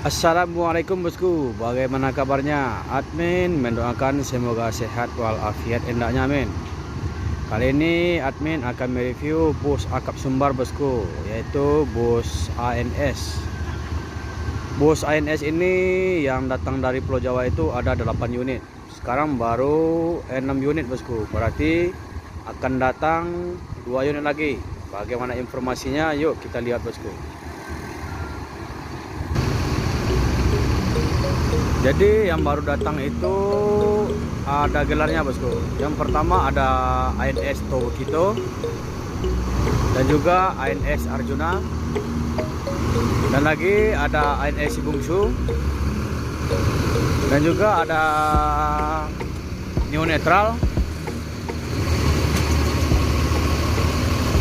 Assalamualaikum bosku, bagaimana kabarnya? Admin mendoakan semoga sehat walafiat hendaknya amin. Kali ini admin akan mereview bus akap sumbar bosku, yaitu bus ANS. Bus ANS ini yang datang dari Pulau Jawa itu ada 8 unit. Sekarang baru 6 unit bosku, berarti akan datang 2 unit lagi. Bagaimana informasinya? Yuk kita lihat bosku. Jadi yang baru datang itu ada gelarnya bosku. Yang pertama ada ANS Towukito dan juga ANS Arjuna, dan lagi ada ANS Bungsu, dan juga ada New Netral.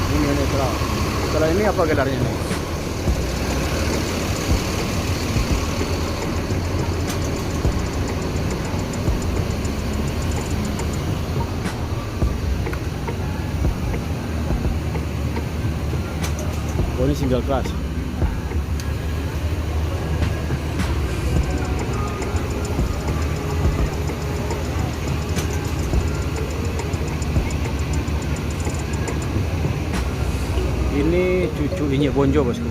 Ini New Netral. Kalau ini apa gelarnya nih? Oh, ini single class. Ini cucu Inyek Bonjo bosku.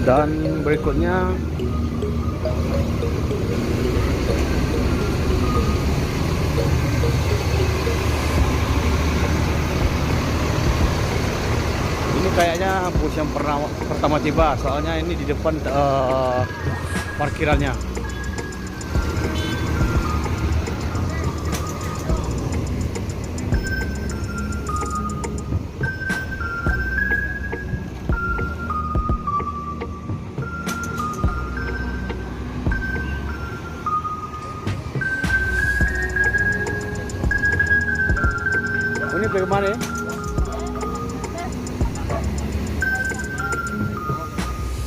Dan berikutnya ini kayaknya bus yang pertama tiba, soalnya ini di depan parkirannya. Ini bagaimana ya?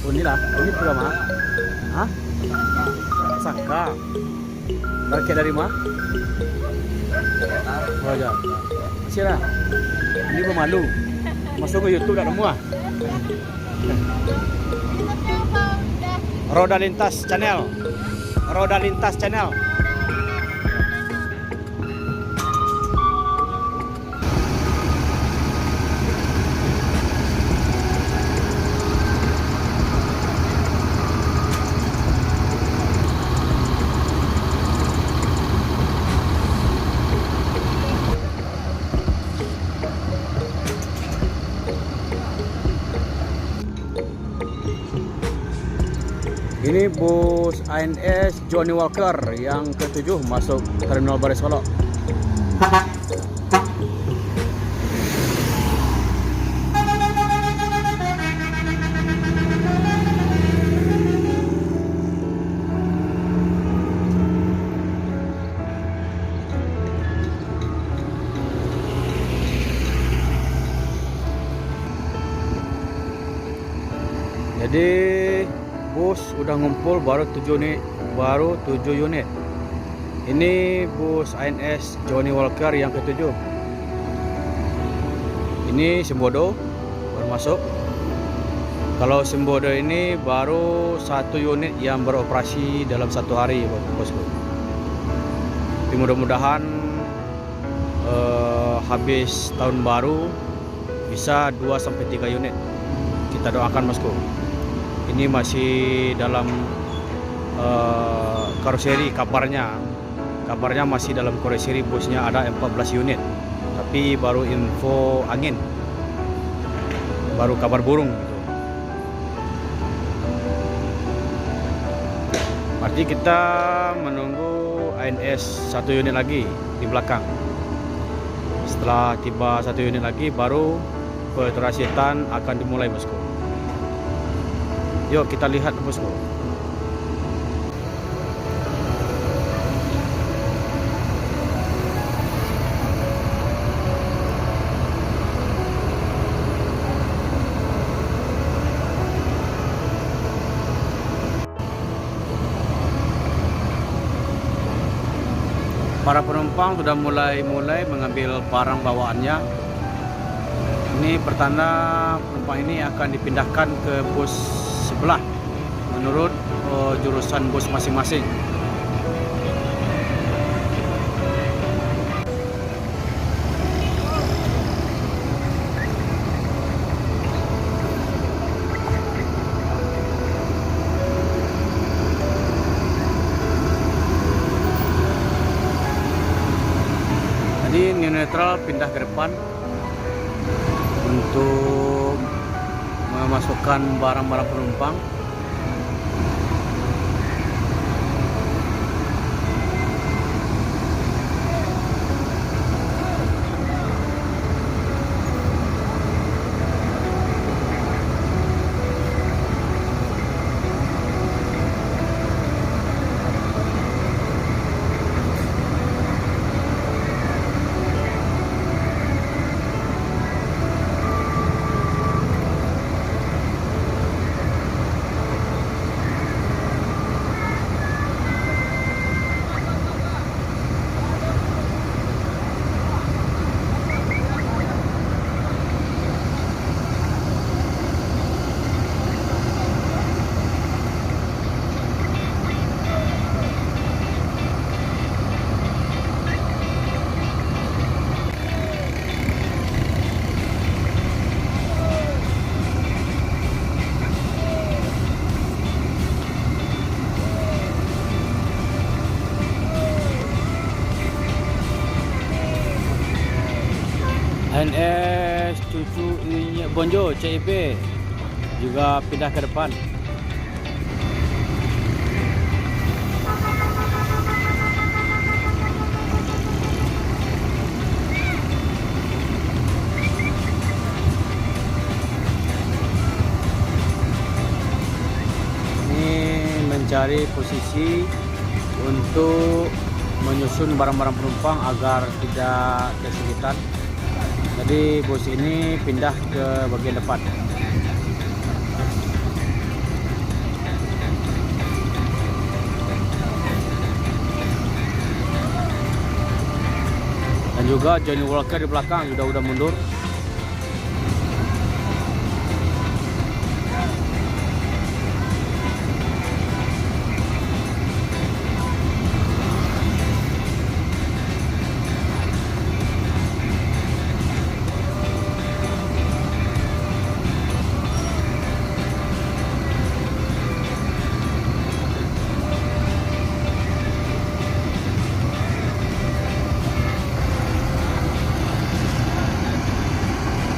Oh, inilah, ini berapa? Hah? Sangka. Market dari mana? Oh ya. Sila. Ini pemalu. Masuk ke YouTube dah semua. Roda Lintas Channel. Roda Lintas Channel. Ini bus ANS Johnny Walker yang ke-7 masuk Terminal Baris Solok. Jadi bus udah ngumpul baru 7 unit. Ini bus ANS Johnny Walker yang ke-7. Ini Sembodo baru masuk. Kalau Sembodo ini baru 1 unit yang beroperasi dalam 1 hari bosku. Tapi mudah-mudahan habis tahun baru bisa 2-3 unit. Kita doakan bosku. Ini masih dalam karoseri kabarnya masih dalam karoseri, busnya ada 14 unit, tapi baru info angin, baru kabar burung gitu. Berarti kita menunggu ANS 1 unit lagi di belakang. Setelah tiba 1 unit lagi baru petrasitan akan dimulai bosku. Yuk kita lihat bosku. Para penumpang sudah mulai mengambil barang bawaannya. Ini pertanda penumpang ini akan dipindahkan ke bus sebelah menurut jurusan bus masing-masing. Jadi new netral pindah ke depan untuk memasukkan barang-barang penumpang. ANS Cucu Bonjo CIP juga pindah ke depan. Ini mencari posisi untuk menyusun barang-barang penumpang agar tidak kesulitan. Jadi bus ini pindah ke bagian depan. Dan juga Johnny Walker di belakang udah mundur.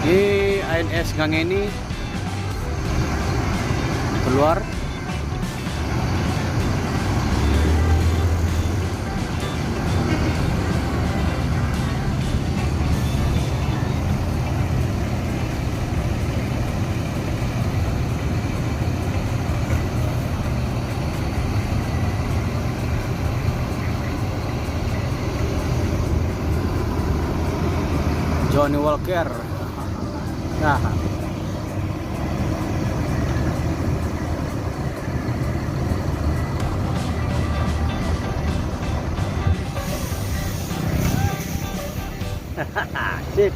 Di ANS Gangeni keluar. Johnny Walker. Nah, sip.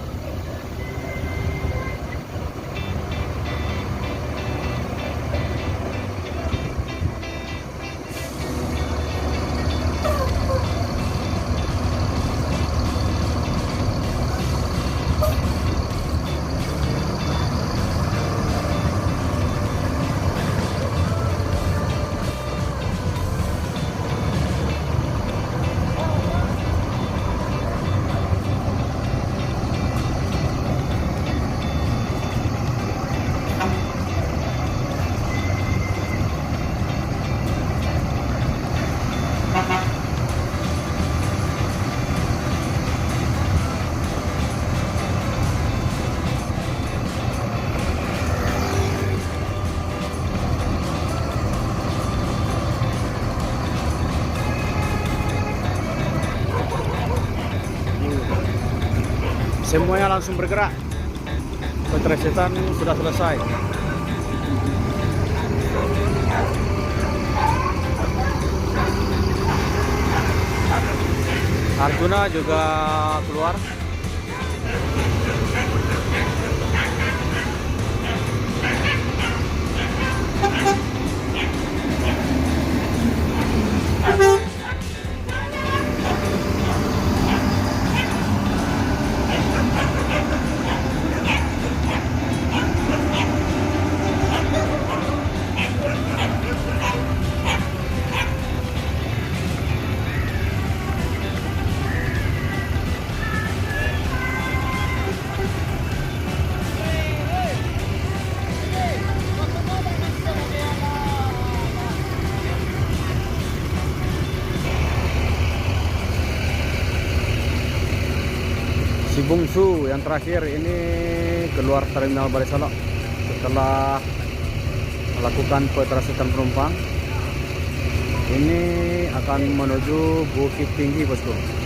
Semuanya langsung bergerak. Pentracetan sudah selesai. Arjuna juga keluar. Si bungsu yang terakhir ini keluar terminal Balai Solok setelah melakukan petransiten penumpang. Ini akan menuju Bukit Tinggi bosku.